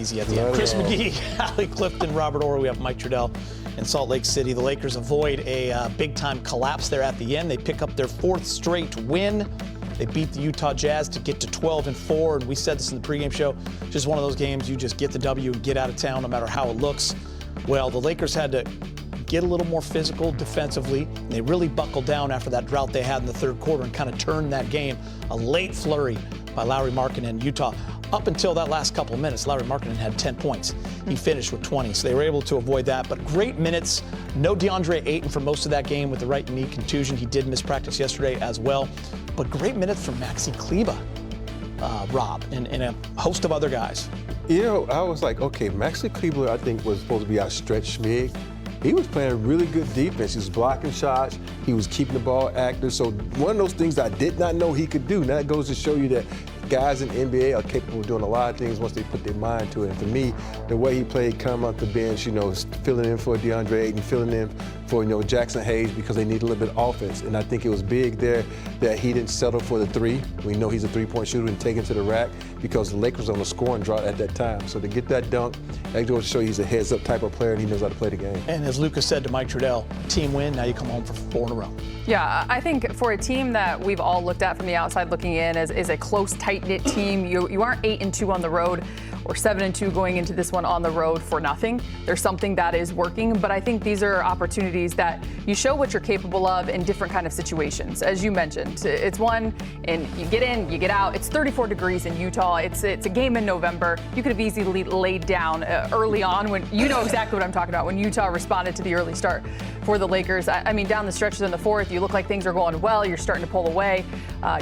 easy at the end. Chris McGee, Allie Clifton, Robert Orr. We have Mike Trudell in Salt Lake City. The Lakers avoid a big-time collapse there at the end. They pick up their 4th straight win. They beat the Utah Jazz to get to 12-4, and we said this in the pregame show, just one of those games you just get the W and get out of town no matter how it looks. Well, the Lakers had to get a little more physical defensively. They really buckled down after that drought they had in the third quarter and kind of turned that game. A late flurry by Lauri Markkanen in Utah. Up until that last couple of minutes, Lauri Markkanen had 10 points. He finished with 20, so they were able to avoid that. But great minutes. No DeAndre Ayton for most of that game with the right knee contusion. He did miss practice yesterday as well. But great minutes from Maxi Kleber, Rob, and a host of other guys. You know, I was like, okay, Maxi Kleber, I think, was supposed to be our stretch Schmig. He was playing really good defense. He was blocking shots. He was keeping the ball active. So one of those things I did not know he could do. Now that goes to show you that guys in the NBA are capable of doing a lot of things once they put their mind to it. And for me, the way he played coming off the bench, you know, filling in for DeAndre Ayton, filling in for, you know, Jackson Hayes because they need a little bit of offense. And I think it was big there that he didn't settle for the 3. We know he's a 3-point shooter and take it to the rack because the Lakers were on a scoring drought at that time. So to get that dunk, that goes to show you he's a heads-up type of player and he knows how to play the game. And as Luka said to Mike Trudell, team win, now you come home for 4 in a row. Yeah, I think for a team that we've all looked at from the outside looking in as a close, tight-knit team, you aren't 8-2 on the road or 7-2 going into this one on the road for nothing. There's something that is working, but I think these are opportunities that you show what you're capable of in different kind of situations. As you mentioned, it's one, and you get in, you get out. It's 34 degrees in Utah. It's a game in November. You could have easily laid down early on when, you know exactly what I'm talking about, when Utah responded to the early start for the Lakers. I mean, down the stretches in the 4th, you look like things are going well. You're starting to pull away.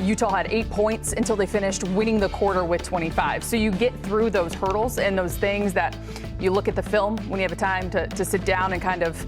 Utah had 8 points until they finished winning the quarter with 25. So you get through those hurdles and those things that you look at the film when you have a time to sit down and kind of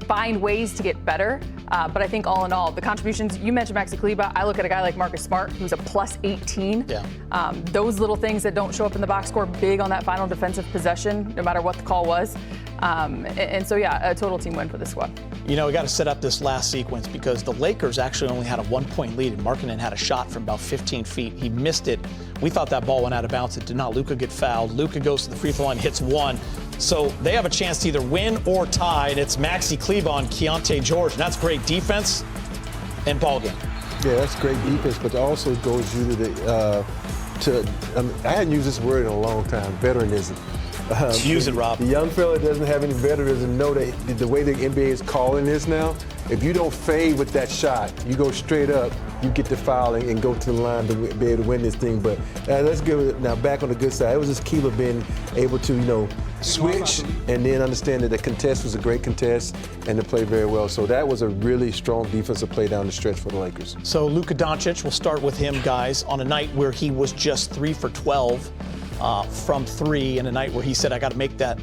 find ways to get better. But I think all in all, the contributions, you mentioned Maxi Kleber. I look at a guy like Marcus Smart, who's a plus 18. Yeah. Those little things that don't show up in the box score, big on that final defensive possession, no matter what the call was. And so, yeah, a total team win for this squad. You know, we got to set up this last sequence because the Lakers actually only had a 1-point lead, and Markkanen had a shot from about 15 feet. He missed it. We thought that ball went out of bounds. It did not. Luka get fouled. Luka goes to the free throw line, hits 1. So they have a chance to either win or tie, and it's Maxi Kleber on Keontae George, and that's great defense and ball game. Yeah, that's great defense, but it also goes you to I hadn't used this word in a long time, veteranism. Use it, Rob. The young fella doesn't have any veteranism. Know that the way the NBA is calling this now, if you don't fade with that shot, you go straight up, you get the fouling and go to the line to be able to win this thing. But let's give it now back on the good side. It was just Keeler being able to, you know, switch and then understand that the contest was a great contest and to play very well. So that was a really strong defensive play down the stretch for the Lakers. So Luka Doncic, we'll start with him, guys, on a night where he was just 3 for 12 from 3, and a night where he said, I got to make that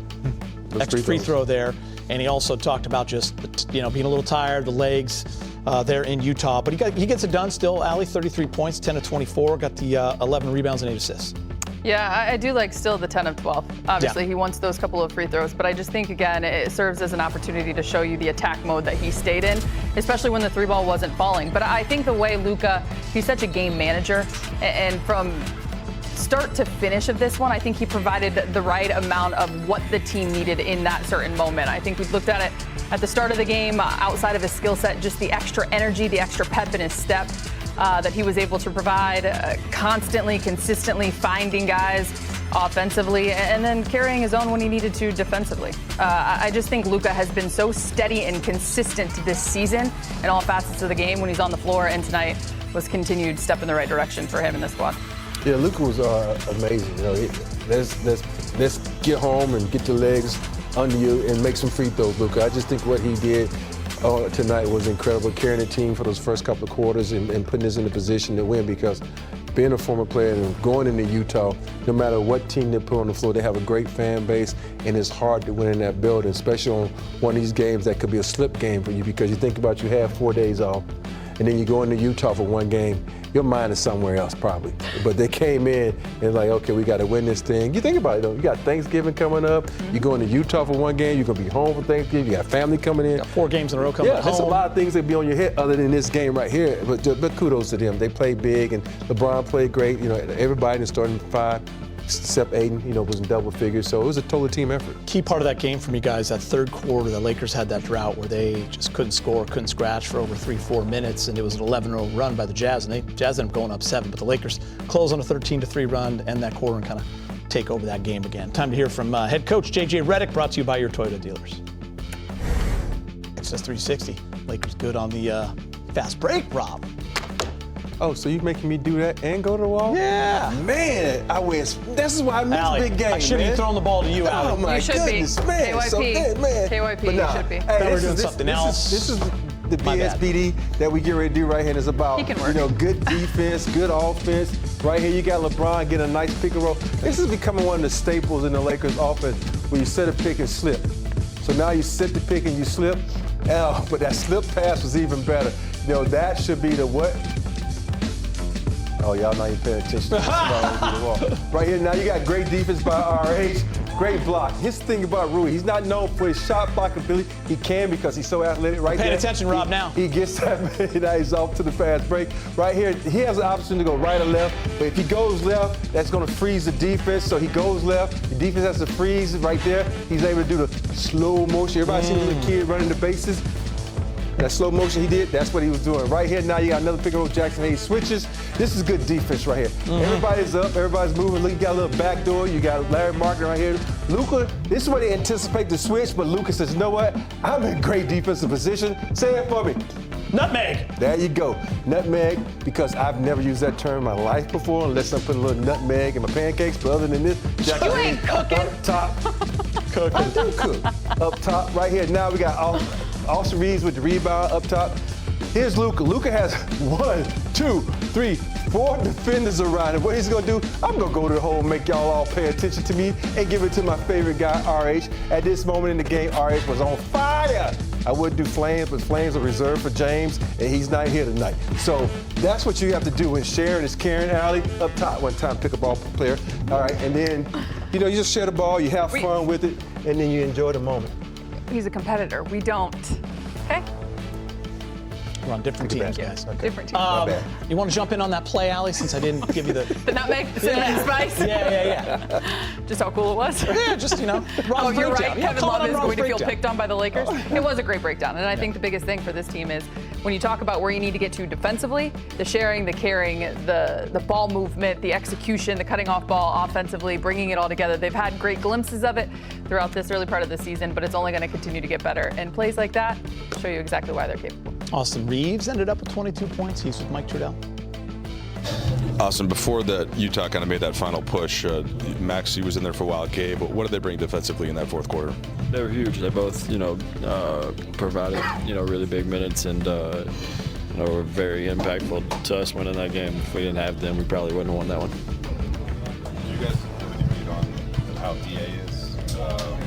extra free throw there. And he also talked about just, you know, being a little tired, the legs there in Utah. But he gets it done still. Allie, 33 points, 10 of 24, got the 11 rebounds and 8 assists. Yeah, I do like still the 10 of 12. Obviously, He wants those couple of free throws, but I just think, again, it serves as an opportunity to show you the attack mode that he stayed in, especially when the 3-ball wasn't falling. But I think the way Luka, he's such a game manager, and from start to finish of this one, I think he provided the right amount of what the team needed in that certain moment. I think we looked at it at the start of the game, outside of his skill set, just the extra energy, the extra pep in his step that he was able to provide, constantly, consistently finding guys offensively and then carrying his own when he needed to defensively. I just think Luka has been so steady and consistent this season in all facets of the game when he's on the floor, and tonight was continued step in the right direction for him in this squad. Yeah, Luka was amazing. You know, let's get home and get your legs under you and make some free throws, Luka. I just think what he did tonight was incredible, carrying the team for those first couple of quarters and putting us in a position to win, because being a former player and going into Utah, no matter what team they put on the floor, they have a great fan base, and it's hard to win in that building, especially on one of these games that could be a slip game for you, because you think about you have 4 days off, and then you go into Utah for one game, your mind is somewhere else probably. But they came in and like, okay, we got to win this thing. You think about it though, you got Thanksgiving coming up, you're going to Utah for one game, you're going to be home for Thanksgiving, you got family coming in. Got 4 games in a row coming home. Yeah, there's a lot of things that be on your head other than this game right here, but kudos to them. They played big, and LeBron played great. You know, everybody in the starting 5 except Aiden, was in double figures. So it was a total team effort. Key part of that game for me, guys, that third quarter, the Lakers had that drought where they just couldn't score, couldn't scratch for over 3-4 minutes, and it was an 11-0 run by the Jazz, and the Jazz ended up going up 7, but the Lakers close on a 13-3 run, end that quarter, and kind of take over that game again. Time to hear from head coach J.J. Redick, brought to you by your Toyota dealers. Access 360. Lakers good on the fast break, Rob. Oh, so you making me do that and go to the wall? Yeah. Man, this is why I miss Allie, big game, I should have thrown the ball to you, Allie. Oh, my You should goodness, be. man. KYP. So, man. KYP, But you should be. Hey, We're doing something else. This is the My bad. BSBD that we get ready to do right here. It's about, He can work. good defense, good offense. Right here, you got LeBron get a nice pick and roll. This is becoming one of the staples in the Lakers offense where you set a pick and slip. So now you set the pick and you slip. Oh, but that slip pass was even better. That should be the what? Oh, y'all not even paying attention. This is the wall. Right here, now you got great defense by RH. Great block. His thing about Rui, he's not known for his shot block ability. He can because he's so athletic. Right Paying there. attention, Rob, now. He gets that. Now he's off to the fast break. Right here, he has an option to go right or left. But if he goes left, that's going to freeze the defense. So he goes left. The defense has to freeze right there. He's able to do the slow motion. Everybody seen the little kid running the bases? That slow motion he did, that's what he was doing. Right here, now you got another pick and roll. Jackson Hayes switches. This is good defense right here. Everybody's up, everybody's moving. Look, you got a little back door. You got Larry Martin right here. Luka, this is where they anticipate the switch, but Luka says, you know what? I'm in great defensive position. Say it for me. Nutmeg. There you go. Nutmeg, because I've never used that term in my life before, unless I put a little nutmeg in my pancakes. But other than this, Jackson You ain't cooking. Up top. I do cook. Up top, right here. Now we got Austin Reaves with the rebound up top. Here's Luka. Luka has 1, 2, 3, 4 defenders around him. What he's gonna do, I'm gonna go to the hole and make y'all all pay attention to me and give it to my favorite guy, RH. At this moment in the game, RH was on fire. I would do Flames, but Flames are reserved for James, and he's not here tonight. So that's what you have to do when Sharon is carrying Allie up top one time, pick a ball player. All right, and then, you just share the ball, you have fun with it, and then you enjoy the moment. He's a competitor. We don't. Okay? We're on different teams, guys. Okay. Different team. My bad. You want to jump in on that play, Allie, since I didn't give you the... The nutmeg, the cinnamon spice. Yeah. Just how cool it was. Yeah, just, Oh, Rob's you're breakdown. right. Yeah, Kevin call it Love on is Rob's going to feel breakdown. picked on by the Lakers. It was a great breakdown, and I think the biggest thing for this team is when you talk about where you need to get to defensively, the sharing, the carrying, the ball movement, the execution, the cutting off ball offensively, bringing it all together. They've had great glimpses of it throughout this early part of the season, but it's only going to continue to get better. And plays like that show you exactly why they're capable. Austin Reaves ended up with 22 points. He's with Mike Trudell. Austin, before that Utah kind of made that final push, Maxey was in there for a while. Gabe, what did they bring defensively in that fourth quarter? They were huge. They both, provided, really big minutes and, were very impactful to us winning that game. If we didn't have them, we probably wouldn't have won that one. Did you guys have any read on how DA is,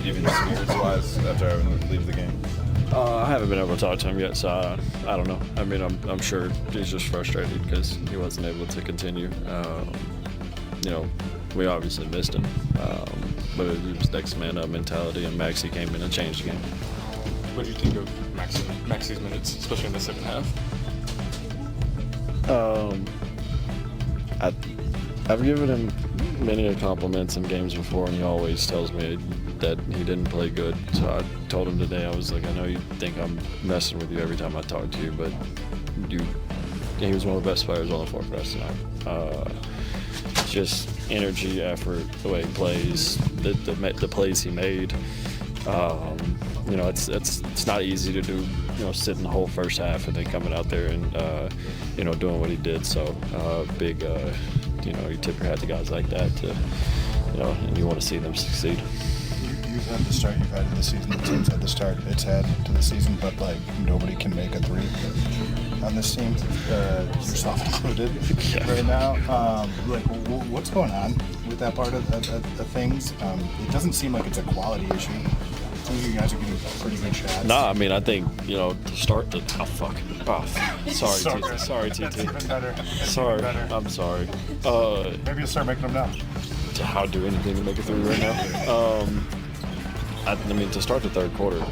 even spirits-wise, after having to leave the game? I haven't been able to talk to him yet, so I don't know. I mean, I'm sure he's just frustrated because he wasn't able to continue. We obviously missed him, but it was next man up mentality, and Maxey came in and changed the game. What do you think of Maxey's minutes, especially in the second half? I've given him many compliments in games before, and he always tells me that he didn't play good. So I told him today, I was like, I know you think I'm messing with you every time I talk to you, but he was one of the best players on the floor for us tonight. Just energy, effort, the way he plays, the plays he made. It's not easy to do, sit in the whole first half and then coming out there and, doing what he did. So big, you tip your hat to guys like that and you want to see them succeed. You've had the start you've had in the season. The team's had the start it's had to the season, but nobody can make a three on this team, yourself included, right now. What's going on with that part of things? It doesn't seem like it's a quality issue. You guys are getting pretty good shots. No, I mean, I think, to start the... Oh, fuck. Oh, sorry, TT. Sorry, TT. That's even better. Sorry. Better. I'm sorry. Maybe you'll start making them now. I'll do anything to make it through right now. To start the third quarter,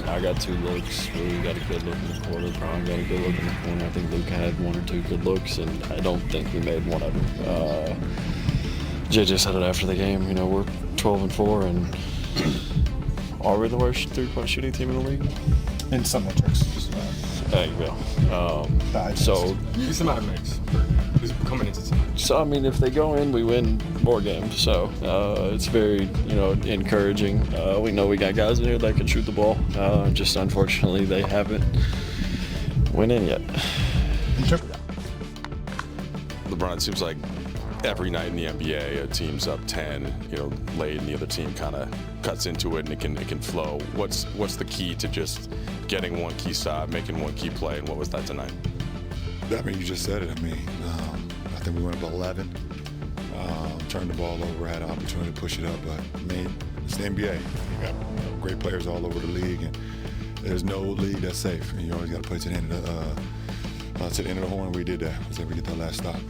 I got 2 looks. We got a good look in the quarter. Brian got a good look in the corner. I think Luka had 1 or 2 good looks, and I don't think we made one of them. JJ said it after the game. You know, we're 12-4, and are we the worst 3-point shooting team in the league? In some metrics. There you go. So It's not a mix. Who's coming into tonight? So I mean, if they go in, we win more games. So it's very, encouraging. We know we got guys in here that can shoot the ball. Just unfortunately, they haven't went in yet. LeBron, it seems like every night in the NBA, a team's up 10, late, and the other team kind of cuts into it, and it can flow. What's the key to just getting one key stop, making one key play, and what was that tonight? I mean, you just said it. I mean, I think we went up 11, turned the ball over, had an opportunity to push it up, but I mean, it's the NBA. You got great players all over the league, and there's no league that's safe. And you always got to play to the end of the horn. We did that. I was able to get that last stop.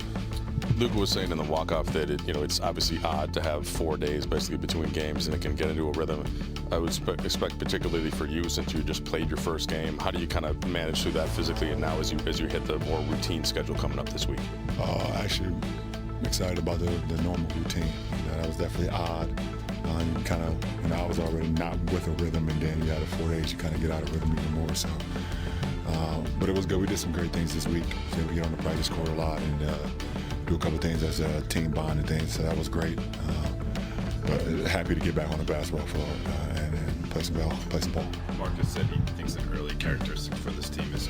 Luka was saying in the walk-off that it's obviously odd to have 4 days basically between games, and it can get into a rhythm. I would expect particularly for you, since you just played your first game, how do you kind of manage through that physically, and now as you hit the more routine schedule coming up this week? Actually, I'm excited about the normal routine. That was definitely odd. You kind of, I was already not with a rhythm, and then you had 4 days, you kind of get out of rhythm even more. So, but it was good. We did some great things this week. So we get on the practice court a lot and do a couple things as a team bond and things. So that was great. But happy to get back on the basketball floor and play some ball. Marcus said he thinks an early characteristic for this team is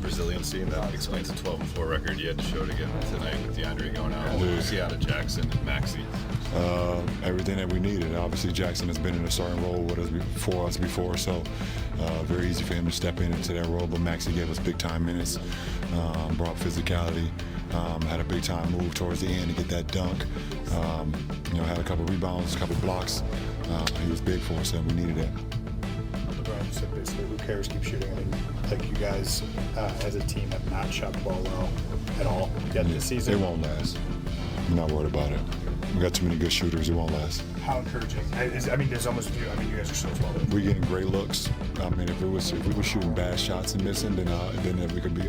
resiliency, and that explains the 12-4 record. You had to show it again tonight with DeAndre going out. What do you see out of Jackson and Maxey? Everything that we needed. Obviously, Jackson has been in a certain role with us before, so very easy for him to step into that role. But Maxey gave us big-time minutes, brought physicality, had a big-time move towards the end to get that dunk. Had a couple rebounds, a couple blocks. He was big for us, and we needed that. LeBron just said basically, who cares? Keep shooting. I mean, like you guys as a team have not shot the ball well at all yet this season. It won't last. I'm not worried about it. We got too many good shooters. It won't last. How encouraging? There's almost you guys are so well. We're getting great looks. I mean, if we were shooting bad shots and missing, then we could be